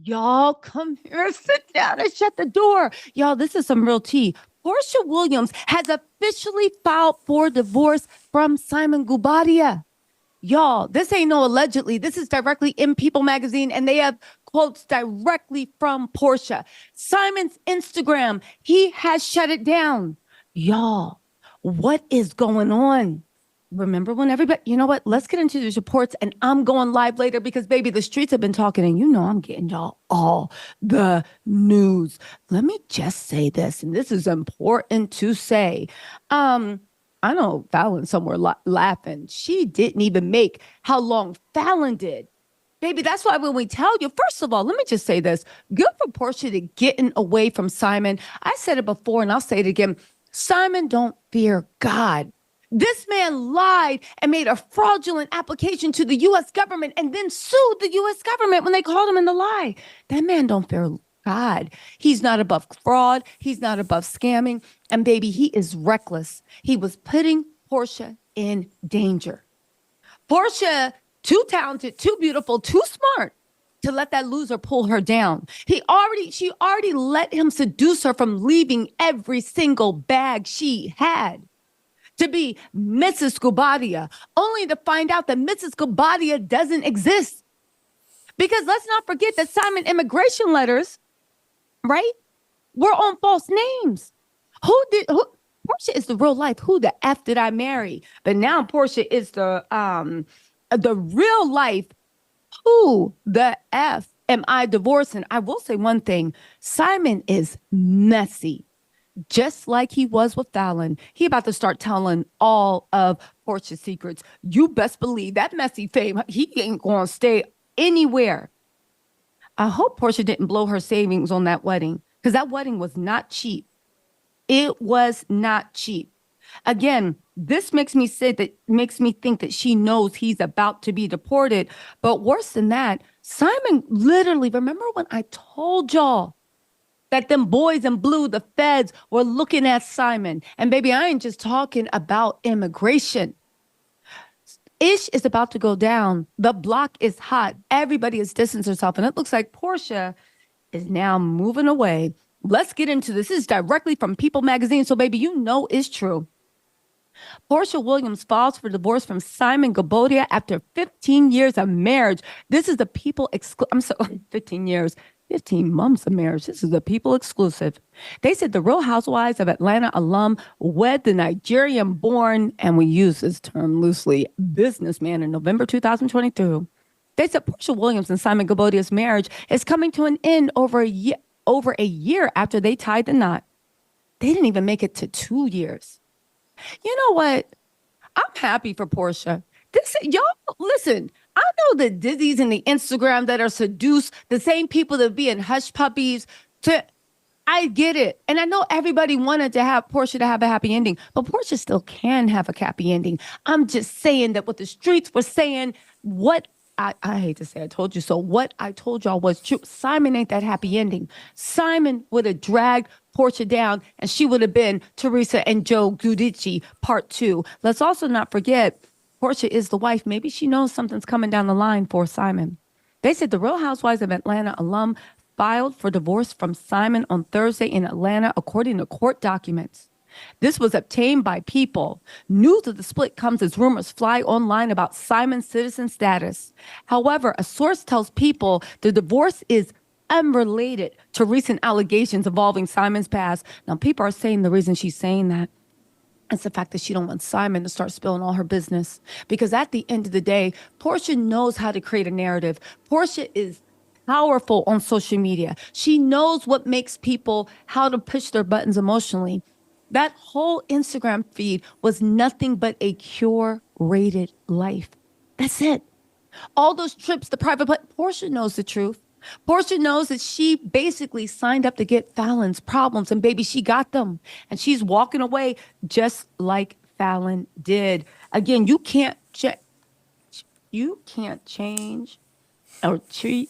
Y'all come here, sit down and shut the door. Y'all, this is some real tea. Portia Williams has officially filed for divorce from Simon Gubadia. Y'all, this ain't no allegedly. This is directly in People magazine, and they have quotes directly from Porsha. Simon's Instagram, he has shut it down. Y'all, what is going on? Remember when everybody, you know what? Let's get into these reports, and I'm going live later because, baby, the streets have been talking, and you know I'm getting y'all all the news. Let me just say this, and this is important to say. I know Fallon somewhere laughing. She didn't even make how long Fallon did. Baby, that's why when we tell you, first of all, let me just say this. Good for Portia to getting away from Simon. I said it before and I'll say it again. Simon don't fear God. This man lied and made a fraudulent application to the U.S. government and then sued the U.S. government when they called him in the lie. That man don't fear God. He's not above fraud. He's not above scamming. And baby, he is reckless. He was putting Portia in danger. Portia, too talented, too beautiful, too smart to let that loser pull her down. She already let him seduce her from leaving every single bag she had to be Mrs. Gubadia, only to find out that Mrs. Gubadia doesn't exist. Because let's not forget that Simon immigration letters, right, were on false names. Portia is the real life. Who the F did I marry? But now Portia is the real life. Who the F am I divorcing? I will say one thing. Simon is messy. Just like he was with Fallon, he about to start telling all of Portia's secrets. You best believe that messy fame, he ain't going to stay anywhere. I hope Portia didn't blow her savings on that wedding because that wedding was not cheap. It was not cheap. Again, this makes me think that she knows he's about to be deported. But worse than that, Simon literally, remember when I told y'all that them boys in blue, the feds, were looking at Simon. And baby, I ain't just talking about immigration. Ish is about to go down. The block is hot. Everybody is distancing herself. And it looks like Portia is now moving away. Let's get into this. This is directly from People magazine. So baby, you know it's true. Portia Williams files for divorce from Simon Gubadia after 15 years of marriage. This is the People 15 years. 15 months of marriage. This is the People exclusive. They said the Real Housewives of Atlanta alum wed the Nigerian-born, and we use this term loosely, businessman in November 2022. They said Portia Williams and Simon Gubadia's marriage is coming to an end over a year after they tied the knot. They didn't even make it to 2 years. You know what? I'm happy for Portia. Y'all, listen, I know the Dizzies and the Instagram that are seduced, the same people that be in hush puppies. I get it. And I know everybody wanted to have Portia to have a happy ending, but Portia still can have a happy ending. I'm just saying that what the streets were saying, what I hate to say I told you so, what I told y'all was true. Simon ain't that happy ending. Simon would have dragged Portia down and she would have been Teresa and Joe Giudice part 2. Let's also not forget Portia is the wife. Maybe she knows something's coming down the line for Simon. They said the Real Housewives of Atlanta alum filed for divorce from Simon on Thursday in Atlanta, according to court documents. This was obtained by People. News of the split comes as rumors fly online about Simon's citizen status. However, a source tells People the divorce is unrelated to recent allegations involving Simon's past. Now, people are saying the reason she's saying that, it's the fact that she don't want Simon to start spilling all her business. Because at the end of the day, Portia knows how to create a narrative. Portia is powerful on social media. She knows what makes people, how to push their buttons emotionally. That whole Instagram feed was nothing but a curated life. That's it. All those trips, the private, Portia knows the truth. Portia knows that she basically signed up to get Fallon's problems, and baby, she got them. And she's walking away just like Fallon did. Again, you can't change or treat.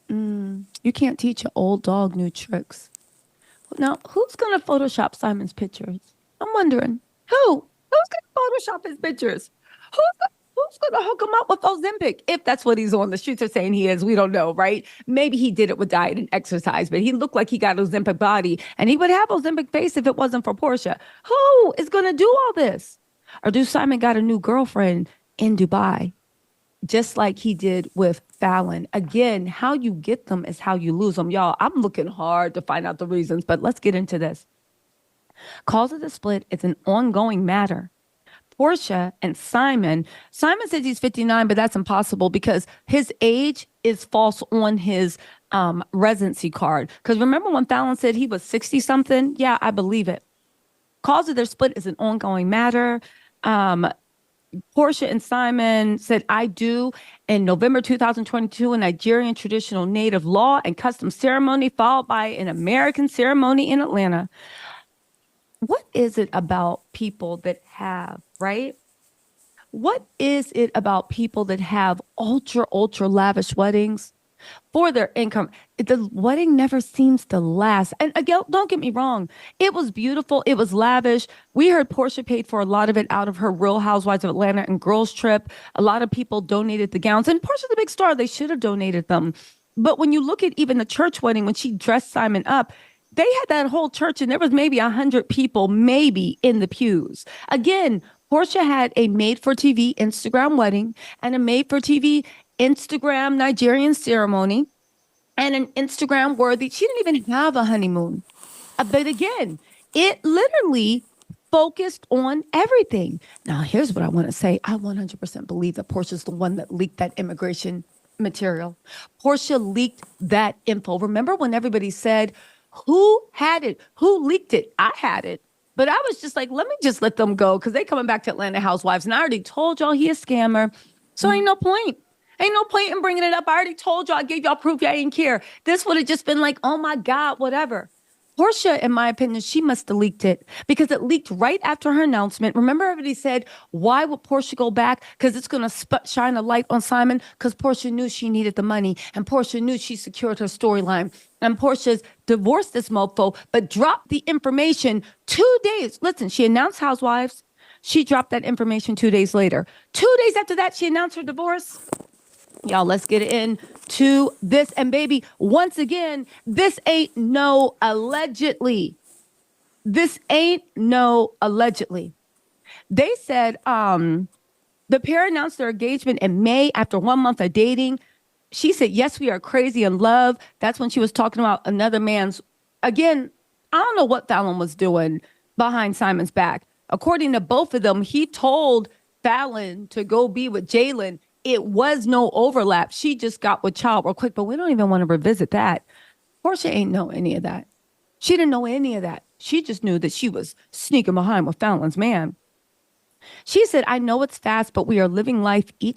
You can't teach an old dog new tricks. Now, who's going to Photoshop Simon's pictures? I'm wondering. Who's going to Photoshop his pictures? Who who's going to hook him up with Ozempic? If that's what he's on. The streets are saying he is. We don't know, right? Maybe he did it with diet and exercise, but he looked like he got Ozempic body, and he would have Ozempic face if it wasn't for Porsha. Who is going to do all this? Or do Simon got a new girlfriend in Dubai, just like he did with Fallon? Again, how you get them is how you lose them. Y'all, I'm looking hard to find out the reasons, but let's get into this. Cause of the split is an ongoing matter. Porsha and Simon says he's 59, but that's impossible because his age is false on his residency card. Because remember when Fallon said he was 60 something? Yeah, I believe it. Cause of their split is an ongoing matter. Porsha and Simon said I do in November 2022, a Nigerian traditional native law and custom ceremony, followed by an American ceremony in Atlanta. What is it about people that have, right? What is it about people that have ultra lavish weddings for their income? The wedding never seems to last. And again, don't get me wrong. It was beautiful. It was lavish. We heard Porsha paid for a lot of it out of her Real Housewives of Atlanta and girls trip. A lot of people donated the gowns, and Porsha's a big star. They should have donated them. But when you look at even the church wedding, when she dressed Simon up, they had that whole church and there was maybe 100 people, maybe in the pews. Again, Porsha had a made-for-TV Instagram wedding and a made-for-TV Instagram Nigerian ceremony and an Instagram worthy. She didn't even have a honeymoon. But again, it literally focused on everything. Now, here's what I want to say. I 100% believe that Porsha's the one that leaked that immigration material. Porsha leaked that info. Remember when everybody said, who had it? Who leaked it? I had it. But I was just like, let me just let them go because they coming back to Atlanta Housewives. And I already told y'all he a scammer. So ain't no point. Ain't no point in bringing it up. I already told y'all. I gave y'all proof. Y'all didn't care. This would have just been like, oh my God, whatever. Porsha, in my opinion, she must have leaked it because it leaked right after her announcement. Remember, everybody said, why would Porsha go back? Because it's going to shine a light on Simon because Porsha knew she needed the money and Porsha knew she secured her storyline. And Porsha's divorced this mofo, but dropped the information 2 days. Listen, she announced Housewives. She dropped that information 2 days later. 2 days after that, she announced her divorce. Y'all, let's get into this. And baby, once again, this ain't no allegedly. This ain't no allegedly. They said the pair announced their engagement in May after 1 month of dating. She said, yes, we are crazy in love. That's when she was talking about another man's. Again, I don't know what Fallon was doing behind Simon's back. According to both of them, he told Fallon to go be with Jalen. It was no overlap. She just got with Child real quick, but we don't even want to revisit that. Porsha ain't know any of that. She didn't know any of that. She just knew that she was sneaking behind with Fallon's man. She said, I know it's fast, but we are living life each